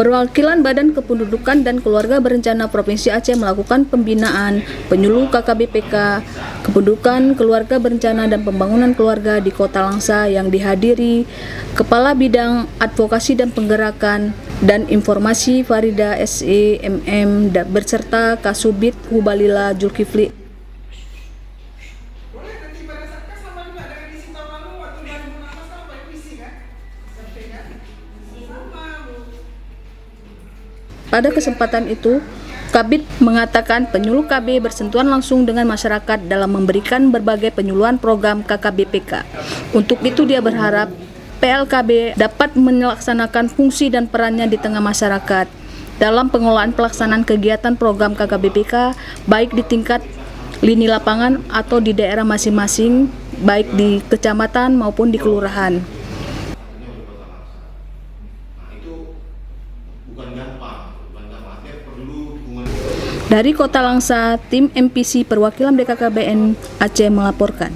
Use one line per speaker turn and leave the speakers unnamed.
Perwakilan Badan Kependudukan dan Keluarga Berencana Provinsi Aceh melakukan pembinaan penyuluh KKBPK, Kependudukan, Keluarga Berencana dan Pembangunan Keluarga di Kota Langsa yang dihadiri Kepala Bidang Advokasi dan Penggerakan dan Informasi Farida SE MM berserta Kasubit Hubalila Zulkifli. Pada kesempatan itu, Kabid mengatakan penyuluh KB bersentuhan langsung dengan masyarakat dalam memberikan berbagai penyuluhan program KKBPK. Untuk itu dia berharap PLKB dapat melaksanakan fungsi dan perannya di tengah masyarakat dalam pengelolaan pelaksanaan kegiatan program KKBPK baik di tingkat lini lapangan atau di daerah masing-masing, baik di kecamatan maupun di kelurahan. Dari Kota Langsa, tim MPC perwakilan BKKBN Aceh melaporkan.